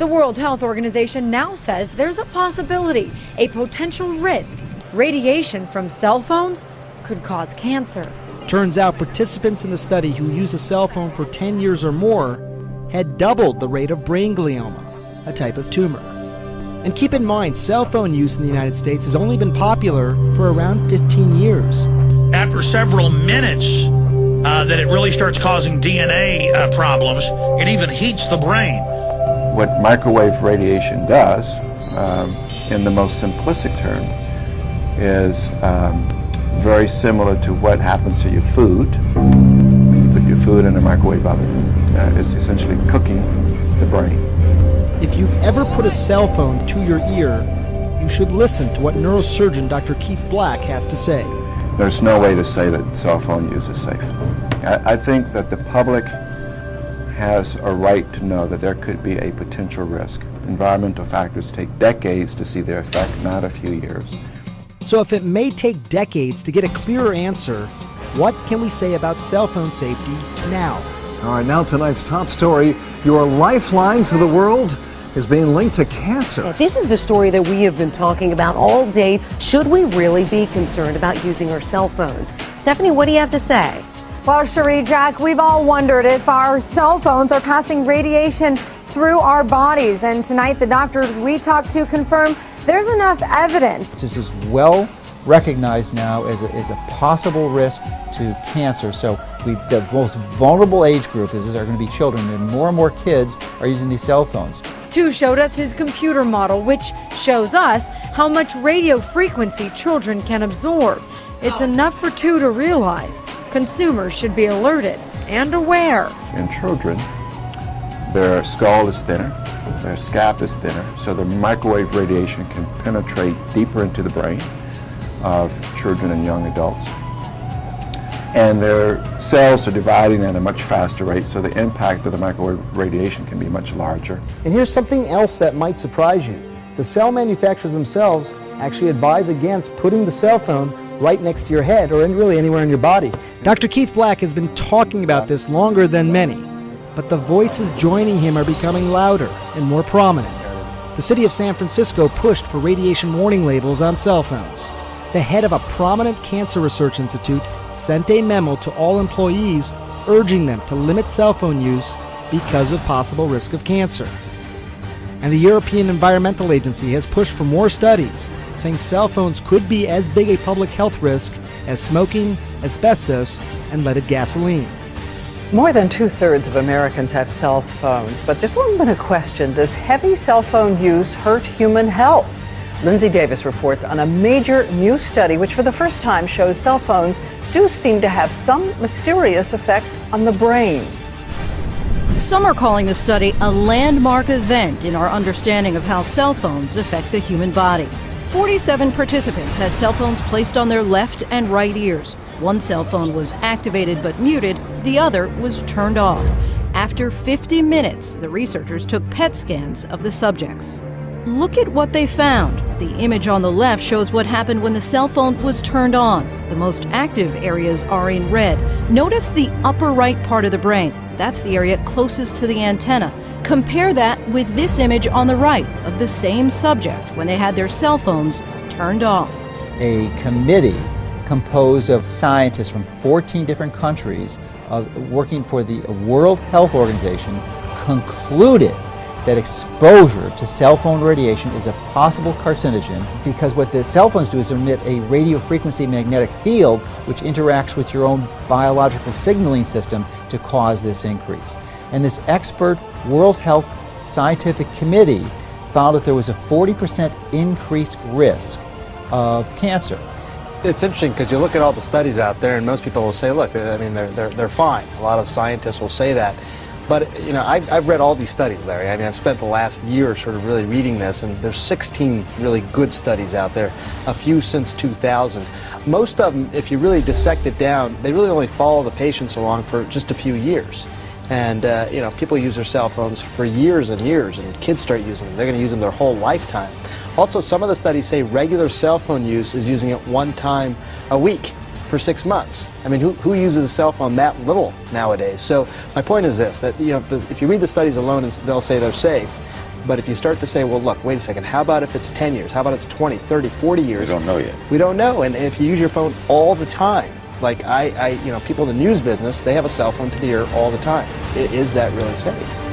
The World Health Organization now says there's a possibility, a potential risk. Radiation from cell phones could cause cancer. Turns out participants in the study who used a cell phone for 10 years or more had doubled the rate of brain glioma, a type of tumor. And keep in mind, cell phone use in the United States has only been popular for around 15 years. After several minutes, that it really starts causing DNA problems. It even heats the brain. What microwave radiation does, in the most simplistic term, is very similar to what happens to your food. When you put your food in a microwave oven, it's essentially cooking the brain. If you've ever put a cell phone to your ear, you should listen to what neurosurgeon Dr. Keith Black has to say. There's no way to say that cell phone use is safe. I think that the public has a right to know that there could be a potential risk. Environmental factors take decades to see their effect, not a few years. So if it may take decades to get a clearer answer, what can we say about cell phone safety now? All right, now tonight's top story, your lifeline to the world is being linked to cancer. This is the story that we have been talking about all day. Should we really be concerned about using our cell phones? Stephanie, what do you have to say? Well, Cherie, Jack, we've all wondered if our cell phones are passing radiation through our bodies. And tonight, the doctors we talked to confirm there's enough evidence. This is well recognized now as a possible risk to cancer. So the most vulnerable age group are going to be children, and more kids are using these cell phones. Tu showed us his computer model, which shows us how much radio frequency children can absorb. It's enough for Tu to realize consumers should be alerted and aware. In children, their skull is thinner, their scalp is thinner, so the microwave radiation can penetrate deeper into the brain of children and young adults. And their cells are dividing at a much faster rate, so the impact of the microwave radiation can be much larger. And here's something else that might surprise you. The cell manufacturers themselves actually advise against putting the cell phone right next to your head or really anywhere in your body. Dr. Keith Black has been talking about this longer than many, but the voices joining him are becoming louder and more prominent. The city of San Francisco pushed for radiation warning labels on cell phones. The head of a prominent cancer research institute sent a memo to all employees urging them to limit cell phone use because of possible risk of cancer. And the European Environmental Agency has pushed for more studies, saying cell phones could be as big a public health risk as smoking, asbestos, and leaded gasoline. More than 2/3 of Americans have cell phones, but there's long been a question: does heavy cell phone use hurt human health? Lindsay Davis reports on a major new study which for the first time shows cell phones do seem to have some mysterious effect on the brain. Some are calling the study a landmark event in our understanding of how cell phones affect the human body. 47 participants had cell phones placed on their left and right ears. One cell phone was activated but muted, the other was turned off. After 50 minutes, the researchers took PET scans of the subjects. Look at what they found. The image on the left shows what happened when the cell phone was turned on. The most active areas are in red. Notice the upper right part of the brain. That's the area closest to the antenna. Compare that with this image on the right of the same subject when they had their cell phones turned off. A committee composed of scientists from 14 different countries working for the World Health Organization concluded that exposure to cell phone radiation is a possible carcinogen because what the cell phones do is emit a radio frequency magnetic field which interacts with your own biological signaling system to cause this increase. And this expert World Health Scientific Committee found that there was a 40% increased risk of cancer. It's interesting because you look at all the studies out there and most people will say, look, I mean, they're fine. A lot of scientists will say that. But, you know, I've read all these studies, Larry. I mean, I've spent the last year sort of really reading this, and there's 16 really good studies out there, a few since 2000. Most of them, if you really dissect it down, they really only follow the patients along for just a few years. And, you know, people use their cell phones for years and years, and kids start using them. They're going to use them their whole lifetime. Also, some of the studies say regular cell phone use is using it one time a week for 6 months. I mean, who uses a cell phone that little nowadays? So my point is this, that, you know, if you read the studies alone, they'll say they're safe. But if you start to say, well, look, wait a second, how about if it's 10 years? How about it's 20, 30, 40 years? We don't know yet. We don't know. And if you use your phone all the time, like people in the news business, they have a cell phone to the ear all the time. Is that really safe?